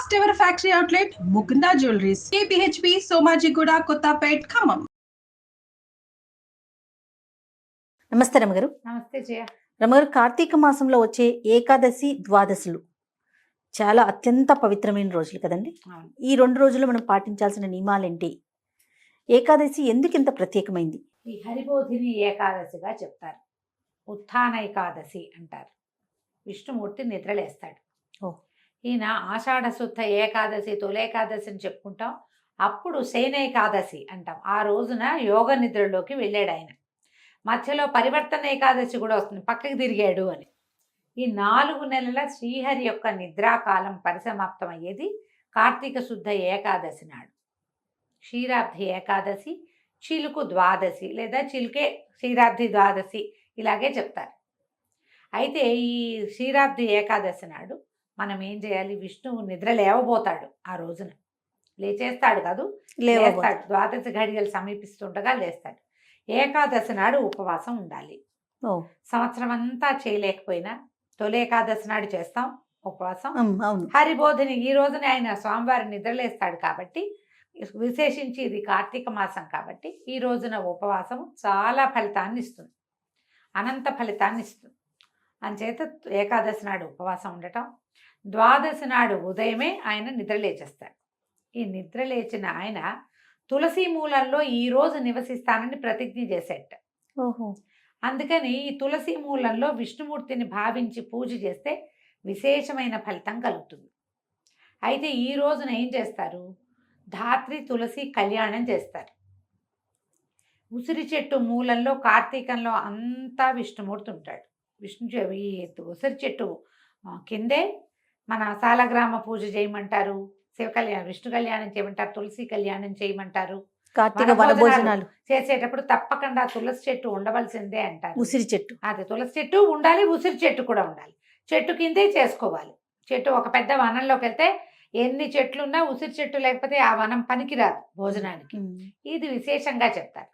First ever factory outlet, Mukunda Jewelries, KPHP, Somajiguda, Kottapet, Khammam. నమస్తే రమగారు. నమస్తే జయ. రమగారు, కార్తీక మాసంలో వచ్చే ఏకాదశి ద్వాదశులు చాలా అత్యంత పవిత్రమైన రోజులు కదండి. ఈ 2 రోజులు మనం పాటించాల్సిన నియమాలేంటి? ఏకాదశి ఎందుకు ఇంత ప్రత్యేకమైంది? ఈ హరిబోధిని ఏకాదశిగా చెప్తారు. ఉత్థాన ఏకాదశి అంటారు. విష్ణుమూర్తి నిద్రలేస్తాడు. ఈయన ఆషాఢ శుద్ధ ఏకాదశి, తొలేకాదశి అని చెప్పుకుంటాం. అప్పుడు శయనేకాదశి అంటాం. ఆ రోజున యోగ నిద్రలోకి వెళ్ళాడు ఆయన. మధ్యలో పరివర్తన ఏకాదశి కూడా వస్తుంది, పక్కకి తిరిగాడు అని. ఈ 4 నెలల శ్రీహరి యొక్క నిద్రాకాలం పరిసమాప్తమయ్యేది కార్తీక శుద్ధ ఏకాదశి నాడు. క్షీరాబ్ది ఏకాదశి, చిలుకు ద్వాదశి లేదా చిలుకే క్షీరాబ్ది ద్వాదశి ఇలాగే చెప్తారు. అయితే ఈ క్షీరాబ్ది ఏకాదశి నాడు మనం ఏం చేయాలి? విష్ణువు నిద్ర లేవబోతాడు. ఆ రోజున లేచేస్తాడు కాదు, లేస్తాడు. ద్వాదశి ఘడియలు సమీపిస్తుండగా లేస్తాడు. ఏకాదశి నాడు ఉపవాసం ఉండాలి. సంవత్సరం అంతా చేయలేకపోయినా తొలి ఏకాదశి నాడు చేస్తాం ఉపవాసం. హరిబోధిని ఈ రోజున ఆయన స్వామివారి నిద్రలేస్తాడు కాబట్టి, విశేషించి ఇది కార్తీక మాసం కాబట్టి ఈ రోజున ఉపవాసం చాలా ఫలితాన్ని ఇస్తుంది, అనంత ఫలితాన్ని ఇస్తుంది. అంచేత ఏకాదశి నాడు ఉపవాసం ఉండటం, ద్వాదశి నాడు ఉదయమే ఆయన నిద్రలేచేస్తాడు. ఈ నిద్రలేచిన ఆయన తులసి మూలంలో ఈ రోజు నివసిస్తానని ప్రతిజ్ఞ చేసేట. అందుకని ఈ తులసి మూలంలో విష్ణుమూర్తిని భావించి పూజ చేస్తే విశేషమైన ఫలితం కలుగుతుంది. అయితే ఈ రోజున ఏం చేస్తారు? ధాత్రి తులసి కళ్యాణం చేస్తారు. ఉసిరి చెట్టు మూలంలో కార్తీకంలో అంతా విష్ణుమూర్తి ఉంటాడు. ఈ ఉసిరి చెట్టు కిందే మన సాలగ్రామ పూజ చేయమంటారు, శివ కళ్యాణం, విష్ణు కళ్యాణం చేయమంటారు, తులసి కళ్యాణం చేయమంటారు. కార్తీక వనభోజనాలు చేసేటప్పుడు తప్పకుండా తులసి చెట్టు ఉండవలసిందే అంటారు. ఉసిరి చెట్టు, అదే తులసి చెట్టు ఉండాలి, ఉసిరి చెట్టు కూడా ఉండాలి. చెట్టు కిందే చేసుకోవాలి. చెట్టు ఒక పెద్ద వనంలోకి వెళ్తే ఎన్ని చెట్లు ఉన్నా ఉసిరి చెట్టు లేకపోతే ఆ వనం పనికిరాదు భోజనానికి. ఇది విశేషంగా చెప్తారు.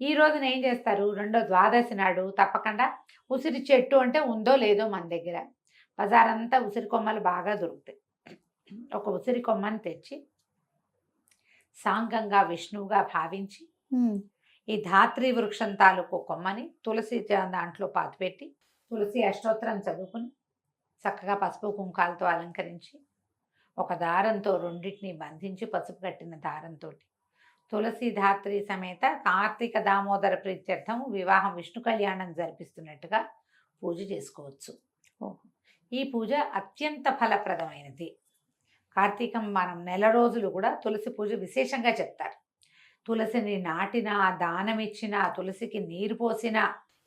ఈ రోజున ఏం చేస్తారు? రెండో ద్వాదశి నాడు తప్పకుండా ఉసిరి చెట్టు అంటే ఉందో లేదో మన దగ్గర, బజారంతా ఉసిరి కొమ్మలు బాగా దొరుకుతాయి. ఒక ఉసిరి కొమ్మని తెచ్చి సాంగంగా విష్ణువుగా భావించి ఈ ధాత్రి వృక్షం తాలూకు కొమ్మని తులసి దాంట్లో పాతిపెట్టి తులసి అష్టోత్తరం చదువుకుని చక్కగా పసుపు కుంకాలతో అలంకరించి ఒక దారంతో రెండింటిని బంధించి పసుపు కట్టిన దారంతో తులసి ధాత్రి సమేత కార్తీక దామోదర ప్రీత్యర్థం వివాహం విష్ణు కళ్యాణం జరిపిస్తున్నట్టుగా పూజ చేసుకోవచ్చు. ఈ పూజ అత్యంత ఫలప్రదమైనది. కార్తీకం మనం నెల రోజులు కూడా తులసి పూజ విశేషంగా చెప్తారు. తులసిని నాటినా, దానం ఇచ్చినా, తులసికి నీరు పోసినా,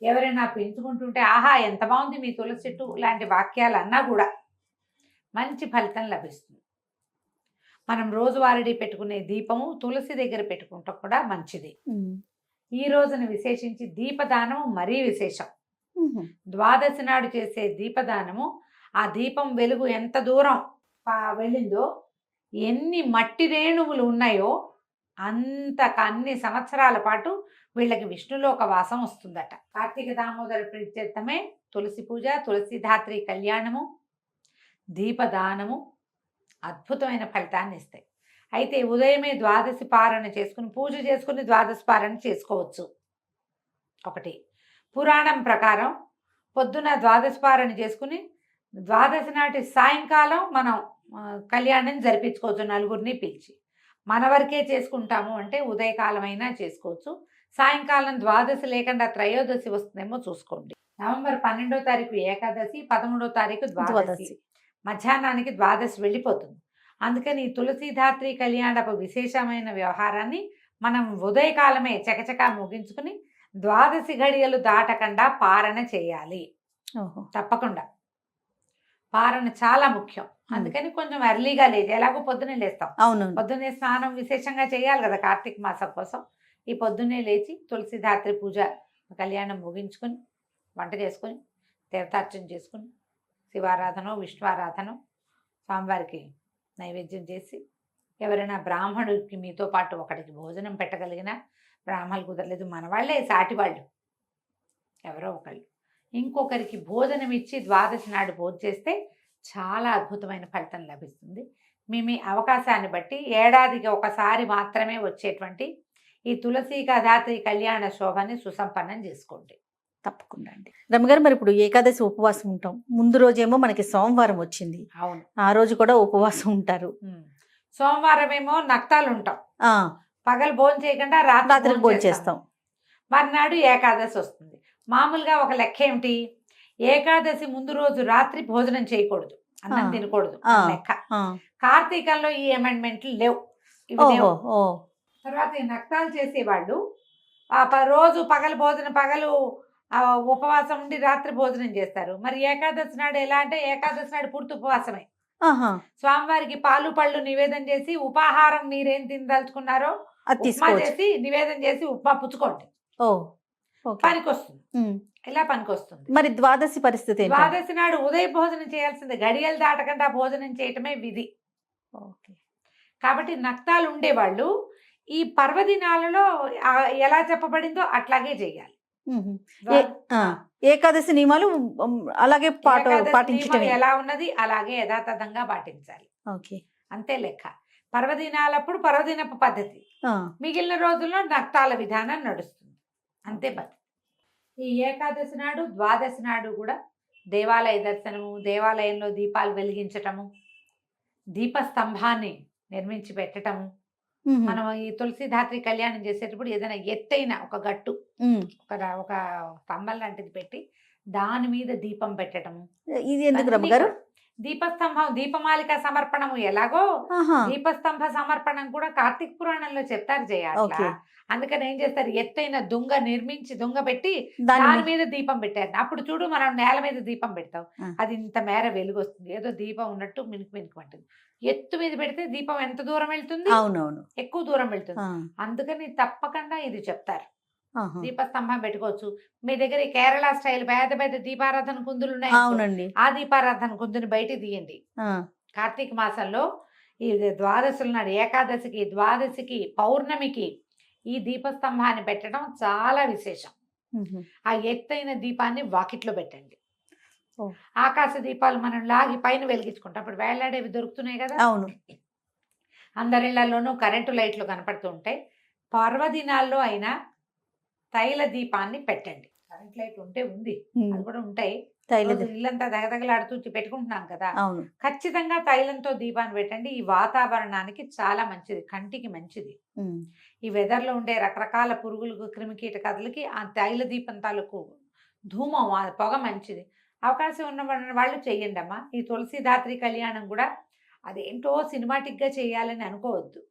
ఎవరైనా పెంచుకుంటుంటే ఆహా ఎంత బాగుంది మీ తులసి చెట్టు లాంటి వాక్యాలు అన్నా కూడా మంచి ఫలితం లభిస్తుంది. మనం రోజువారీ పెట్టుకునే దీపము తులసి దగ్గర పెట్టుకుంటాం కూడా మంచిది. ఈ రోజున విశేషించి దీపదానము మరీ విశేషం. ద్వాదశి నాడు చేసే దీపదానము, ఆ దీపం వెలుగు ఎంత దూరం వెళ్ళిందో, ఎన్ని మట్టి రేణువులు ఉన్నాయో అన్ని సంవత్సరాల పాటు వీళ్ళకి విష్ణులోక వాసం వస్తుందట. కార్తీక దామోదర ప్రీత్యర్థమే తులసి పూజ, తులసి ధాత్రి కళ్యాణము, దీపదానము అద్భుతమైన ఫలితాన్ని ఇస్తాయి. అయితే ఉదయమే ద్వాదశి పారణ చేసుకుని పూజ చేసుకుని ద్వాదశి పారణ చేసుకోవచ్చు. ఒకటి పురాణం ప్రకారం పొద్దున ద్వాదశి పారణ చేసుకుని ద్వాదశి నాటి సాయంకాలం మనం కళ్యాణం జరిపించుకోవచ్చు. నలుగురిని పిలిచి మన వరకే చేసుకుంటాము అంటే ఉదయకాలం అయినా చేసుకోవచ్చు. సాయంకాలం ద్వాదశి లేకుండా త్రయోదశి వస్తుందేమో చూసుకోండి. నవంబర్ 12వ తారీఖు ఏకాదశి, 13వ తారీఖు ద్వాదశి, మధ్యాహ్నానికి ద్వాదశి వెళ్ళిపోతుంది. అందుకని తులసీధాత్రి కళ్యాణపు విశేషమైన వ్యవహారాన్ని మనం ఉదయకాలమే చకచకా ముగించుకుని ద్వాదశి ఘడియలు దాటకుండా పారణ చేయాలి. తప్పకుండా పారణ చాలా ముఖ్యం. అందుకని కొంచెం ఎర్లీగా లేచి, ఎలాగో పొద్దున్నే లేస్తాం, పొద్దున్నే స్నానం విశేషంగా చేయాలి కదా కార్తీక మాసం కోసం. ఈ పొద్దున్నే లేచి తులసీధాత్రి పూజ కళ్యాణం ముగించుకొని వంట చేసుకొని తీర్థార్చన చేసుకుని శివారాధన విష్ణువారాధన స్వామివారికి నైవేద్యం చేసి, ఎవరైనా బ్రాహ్మణుడికి మీతో పాటు ఒకటికి భోజనం పెట్టగలిగిన, బ్రాహ్మణులు కుదరలేదు మన వాళ్ళే సాటి వాళ్ళు ఎవరో ఒకళ్ళు ఇంకొకరికి భోజనం ఇచ్చి ద్వాదశి నాడు భోజనం చేస్తే చాలా అద్భుతమైన ఫలితం లభిస్తుంది. మీ అవకాశాన్ని బట్టి ఏడాదికి ఒకసారి మాత్రమే వచ్చేటువంటి ఈ తులసి ధాత్రి కళ్యాణ శోభని సుసంపన్నం చేసుకోండి. తప్పకుండా అండి. రమ్మగారు, మరి ఇప్పుడు ఏకాదశి ఉపవాసం ఉంటాం. ముందు రోజేమో మనకి సోమవారం వచ్చింది. అవును, ఆ రోజు కూడా ఉపవాసం ఉంటారు. సోమవారం ఏమో నక్తాలు ఉంటాం, ఆ పగలు భోజనం చేయకుండా రాత్రికి రాత్రి భోజనం చేస్తాం. మర్నాడు ఏకాదశి వస్తుంది. మామూలుగా ఒక లెక్క ఏమిటి, ఏకాదశి ముందు రోజు రాత్రి భోజనం చేయకూడదు, అన్నం తినకూడదు లెక్క. కార్తీకంలో ఈ అమెండ్మెంట్లు లేవు, ఇవి లేవు. తర్వాత ఈ నక్తాలు చేసేవాళ్ళు రోజు పగలు ఉపవాసం ఉండి రాత్రి భోజనం చేస్తారు. మరి ఏకాదశి నాడు ఎలా అంటే, ఏకాదశి నాడు పూర్తి ఉపవాసమే. స్వామివారికి పాలు పళ్ళు నివేదన చేసి ఉపాహారం మీరేం తినదలుచుకున్నారో ఉప్మా చేసి నివేదన చేసి ఉప్మా పుచ్చుకోండి, పనికొస్తుంది. ఇలా పనికొస్తుంది. మరి ద్వాదశి పరిస్థితి, ద్వాదశి నాడు ఉదయ భోజనం చేయాల్సింది, గడియలు దాటకుండా భోజనం చేయటమే విధి. కాబట్టి నక్తాలు ఉండేవాళ్ళు ఈ పర్వదినాలలో ఎలా చెప్పబడిందో అట్లాగే చేయాలి. ఏకాదశి నియమాలు అలాగే పాటించడం ఎలా ఉన్నది అలాగే యథాతథంగా పాటించాలి. అంతే లెక్క. పర్వదినాలప్పుడు పర్వదినపు పద్ధతి, మిగిలిన రోజుల్లో నక్తాల విధానం నడుస్తుంది, అంతే పద్ధతి. ఈ ఏకాదశి నాడు ద్వాదశి నాడు కూడా దేవాలయ దర్శనము, దేవాలయంలో దీపాలు వెలిగించటము, దీపస్తంభాన్ని నిర్మించి పెట్టటము. మనం ఈ తులసి ధాత్రి కళ్యాణం చేసేటప్పుడు ఏదైనా ఎత్తైన ఒక గట్టు ఒక స్తంభం లాంటిది పెట్టి దాని మీద దీపం పెట్టడము. ఇది ఎందుకు రమ్మగారు? దీపస్తంభం, దీపమాలిక సమర్పణము ఎలాగో దీపస్తంభ సమర్పణం కూడా కార్తీక పురాణంలో చెప్తారు చేయాలి. అందుకని ఏం చేస్తారు, ఎత్తైన దుంగ నిర్మించి దుంగ పెట్టి దాని మీద దీపం పెట్టారు. అప్పుడు చూడు, మనం నేల మీద దీపం పెడతాం, అది ఇంత మేర వెలుగు వస్తుంది, ఏదో దీపం ఉన్నట్టు మినుకుమంటుంది. ఎత్తు మీద పెడితే దీపం ఎంత దూరం వెళ్తుంది? అవునవును, ఎక్కువ దూరం వెళ్తుంది. అందుకని తప్పకుండా ఇది చెప్తారు. దీపస్తంభం పెట్టుకోవచ్చు. మీ దగ్గర కేరళ స్టైల్ పెద్ద పెద్ద దీపారాధన కుందులు ఉన్నాయి, ఆ దీపారాధన కుందుని బయట తీయండి. కార్తీక మాసంలో ఈ ద్వాదశుల నాడు, ఏకాదశికి, ద్వాదశికి, పౌర్ణమికి ఈ దీపస్తంభాన్ని పెట్టడం చాలా విశేషం. ఆ ఎత్తైన దీపాన్ని వాకిట్లో పెట్టండి. ఆకాశ దీపాలు మనం లాగి పైన వెలిగించుకుంటాం, అప్పుడు వేలాడేవి దొరుకుతున్నాయి కదా. అవును, అందరిళ్లలోనూ కరెంటు లైట్లు కనపడుతూ ఉంటాయి. పర్వదినాల్లో అయినా తైల దీపాన్ని పెట్టండి. కరెంట్ లైట్ ఉంటే ఉంది, అది కూడా ఉంటాయి. ఇల్లంతా దగదగలాడుతూ పెట్టుకుంటున్నాం కదా, ఖచ్చితంగా తైలంతో దీపాన్ని పెట్టండి. ఈ వాతావరణానికి చాలా మంచిది, కంటికి మంచిది. ఈ వెదర్ లో ఉండే రకరకాల పురుగులకు, క్రిమికీటకాదులకి ఆ తైల దీపం తాలూకు ధూమం, పొగ మంచిది. అవకాశం ఉన్న వాళ్ళు చెయ్యండి అమ్మా. ఈ తులసి ధాత్రి కళ్యాణం కూడా అదేంటో సినిమాటిక్ గా చేయాలని అనుకోవద్దు,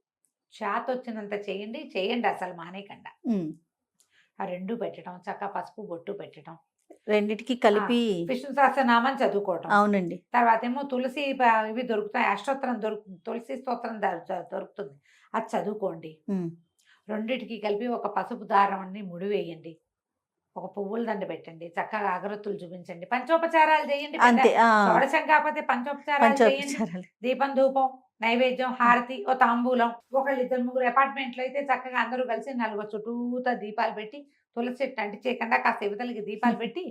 చేత వచ్చినంత చేయండి, అసలు మానేయకుండా. ఆ రెండు పెట్టడం, చక్క పసుపు బొట్టు పెట్టడం, రెండిటికి కలిపి విష్ణు సహస్రనామం చదువుకోవటం. అవునండి. తర్వాత ఏమో తులసి ఇవి దొరుకుతాయి, అష్టోత్తరం తులసి స్తోత్రం దొరుకుతుంది, అది చదువుకోండి. రెండిటికి కలిపి ఒక పసుపు దారాన్ని ముడివేయండి, ఒక పువ్వుల దండ పెట్టండి, చక్కగా అగరత్తులు చూపించండి, పంచోపచారాలు చేయండి. షోడశం కాకపోతే పంచోపచారాలు చేయండి. దీపం, ధూపం, నైవేద్యం, హారతి, ఓ తాంబూలం. ఒకళ్ళు ఇద్దరు ముగ్గురు అపార్ట్మెంట్లో అయితే చక్కగా అందరూ కలిసి నలుగురు చుట్టూతా దీపాలు పెట్టి, తులసి చెట్టు అంటి చేయకుండా కాస్త యువతలకి దీపాలు పెట్టి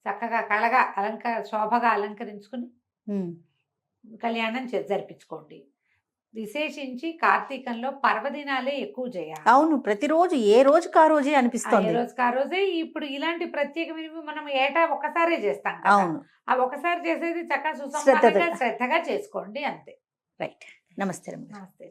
చక్కగా కళగా శోభగా అలంకరించుకుని కళ్యాణం జరిపించుకోండి. విశేషించి కార్తీకంలో పర్వదినాలే ఎక్కువ చేయాలి. అవును, ప్రతిరోజు ఏ రోజుకి ఆ రోజే అనిపిస్తుంది, ఏ రోజుకి ఆ రోజే. ఇప్పుడు ఇలాంటి ప్రత్యేకమైనవి మనం ఏటా ఒకసారే చేస్తాం. అవును, ఆ ఒకసారి చేసేది చక్కగా సుసంపన్నంగా శ్రద్ధగా చేసుకోండి, అంతే. రైట్. నమస్తే. నమస్తే.